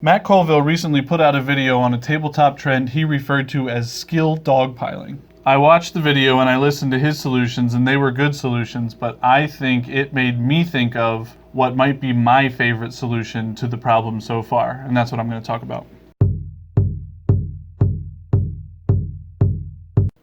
Matt Colville recently put out a video on a tabletop trend he referred to as skill dogpiling. I watched the video and I listened to his solutions, and they were good solutions, but I think it made me think of what might be my favorite solution to the problem so far, and that's what I'm going to talk about.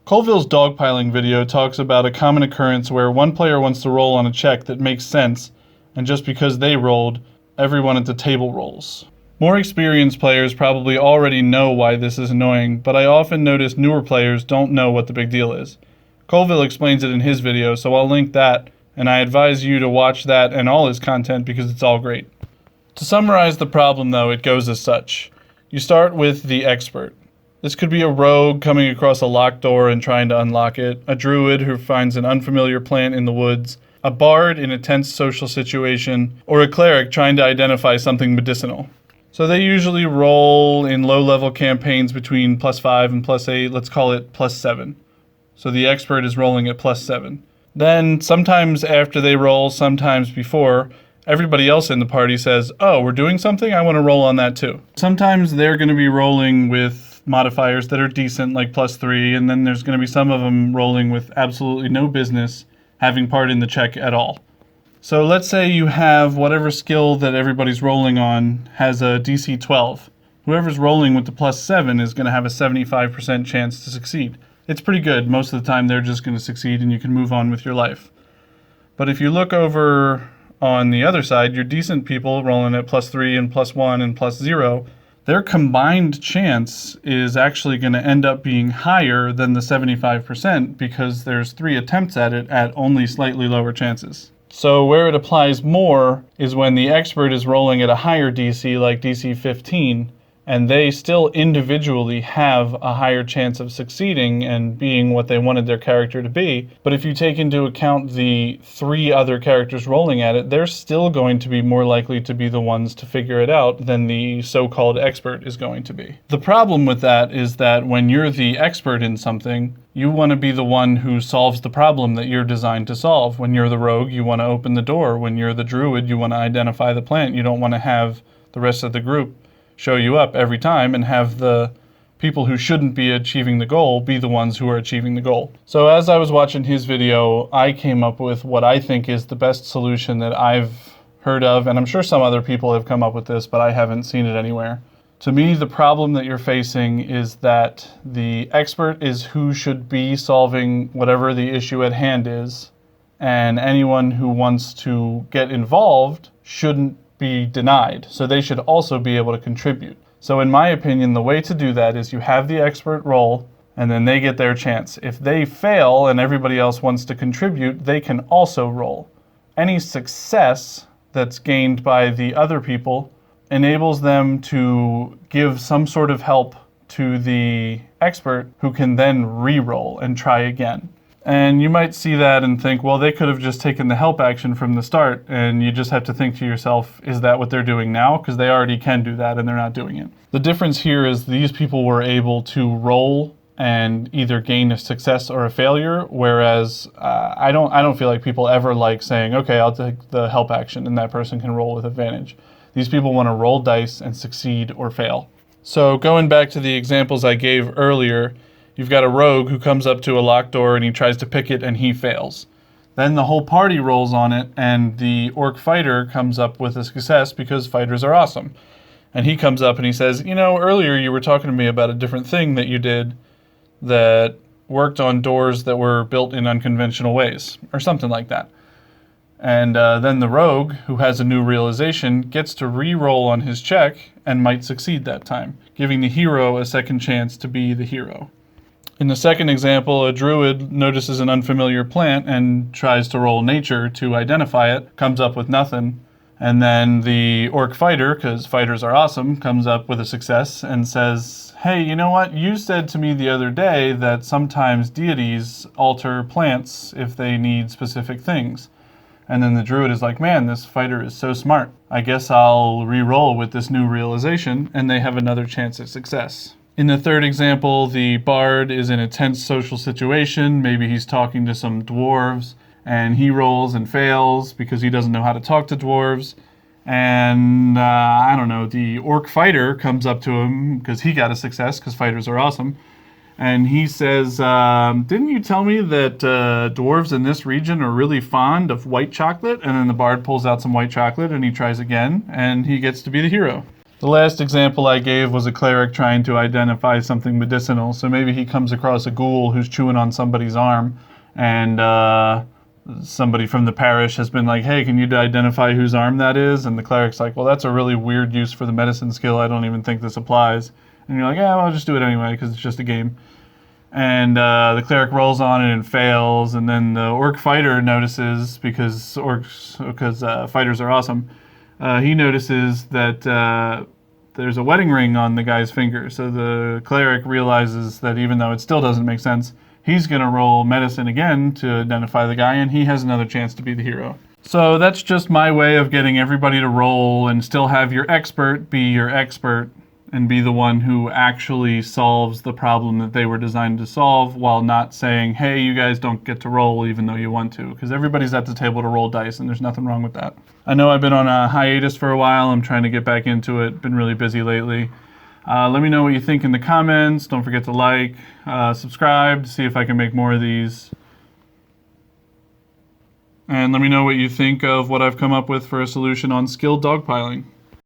Colville's dogpiling video talks about a common occurrence where one player wants to roll on a check that makes sense, and just because they rolled, everyone at the table rolls. More experienced players probably already know why this is annoying, but I often notice newer players don't know what the big deal is. Colville explains it in his video, so I'll link that, and I advise you to watch that and all his content because it's all great. To summarize the problem though, it goes as such. You start with the expert. This could be a rogue coming across a locked door and trying to unlock it, a druid who finds an unfamiliar plant in the woods, a bard in a tense social situation, or a cleric trying to identify something medicinal. So they usually roll in low-level campaigns between +5 and +8, let's call it +7. So the expert is rolling at +7. Then sometimes after they roll, sometimes before, everybody else in the party says, oh, we're doing something, I want to roll on that too. Sometimes they're going to be rolling with modifiers that are decent, like +3, and then there's going to be some of them rolling with absolutely no business having part in the check at all. So let's say you have whatever skill that everybody's rolling on has a DC 12. Whoever's rolling with the +7 is going to have a 75% chance to succeed. It's pretty good. Most of the time they're just going to succeed and you can move on with your life. But if you look over on the other side, your decent people rolling at +3 and +1 and +0, their combined chance is actually going to end up being higher than the 75% because there's 3 attempts at it at only slightly lower chances. So where it applies more is when the expert is rolling at a higher DC, like DC 15, and they still individually have a higher chance of succeeding and being what they wanted their character to be. But if you take into account the 3 other characters rolling at it, they're still going to be more likely to be the ones to figure it out than the so-called expert is going to be. The problem with that is that when you're the expert in something, you want to be the one who solves the problem that you're designed to solve. When you're the rogue, you want to open the door. When you're the druid, you want to identify the plant. You don't want to have the rest of the group show you up every time and have the people who shouldn't be achieving the goal be the ones who are achieving the goal. So as I was watching his video, I came up with what I think is the best solution that I've heard of, and I'm sure some other people have come up with this, but I haven't seen it anywhere. To me, the problem that you're facing is that the expert is who should be solving whatever the issue at hand is, and anyone who wants to get involved shouldn't be denied. So they should also be able to contribute. So in my opinion, the way to do that is you have the expert roll, and then they get their chance. If they fail and everybody else wants to contribute, they can also roll. Any success that's gained by the other people enables them to give some sort of help to the expert who can then re-roll and try again. And you might see that and think, well, they could have just taken the help action from the start, and you just have to think to yourself, is that what they're doing now? Because they already can do that and they're not doing it. The difference here is these people were able to roll and either gain a success or a failure, whereas I don't feel like people ever like saying, okay, I'll take the help action and that person can roll with advantage. These people want to roll dice and succeed or fail. So going back to the examples I gave earlier, you've got a rogue who comes up to a locked door and he tries to pick it and he fails. Then the whole party rolls on it and the orc fighter comes up with a success because fighters are awesome. And he comes up and he says, you know, earlier you were talking to me about a different thing that you did that worked on doors that were built in unconventional ways, or something like that. And then the rogue, who has a new realization, gets to re-roll on his check and might succeed that time, giving the hero a second chance to be the hero. In the second example, a druid notices an unfamiliar plant and tries to roll nature to identify it, comes up with nothing, and then the orc fighter, because fighters are awesome, comes up with a success and says, hey, you know what? You said to me the other day that sometimes deities alter plants if they need specific things. And then the druid is like, man, this fighter is so smart. I guess I'll re-roll with this new realization, and they have another chance at success. In the third example, the bard is in a tense social situation. Maybe he's talking to some dwarves, and he rolls and fails because he doesn't know how to talk to dwarves. And I don't know, the orc fighter comes up to him because he got a success because fighters are awesome. And he says, didn't you tell me that dwarves in this region are really fond of white chocolate? And then the bard pulls out some white chocolate and he tries again and he gets to be the hero. The last example I gave was a cleric trying to identify something medicinal. So maybe he comes across a ghoul who's chewing on somebody's arm, and somebody from the parish has been like, hey, can you identify whose arm that is? And the cleric's like, well, that's a really weird use for the medicine skill. I don't even think this applies. And you're like, yeah, well, I'll just do it anyway because it's just a game. And the cleric rolls on it and fails. And then the orc fighter notices, because fighters are awesome, he notices that there's a wedding ring on the guy's finger. So the cleric realizes that even though it still doesn't make sense, he's going to roll medicine again to identify the guy, and he has another chance to be the hero. So that's just my way of getting everybody to roll and still have your expert be your expert and be the one who actually solves the problem that they were designed to solve, while not saying, hey, you guys don't get to roll even though you want to, because everybody's at the table to roll dice, and there's nothing wrong with that. I know I've been on a hiatus for a while. I'm trying to get back into it. Been really busy lately. Let me know what you think in the comments. Don't forget to like, subscribe to see if I can make more of these. And let me know what you think of what I've come up with for a solution on skilled dogpiling.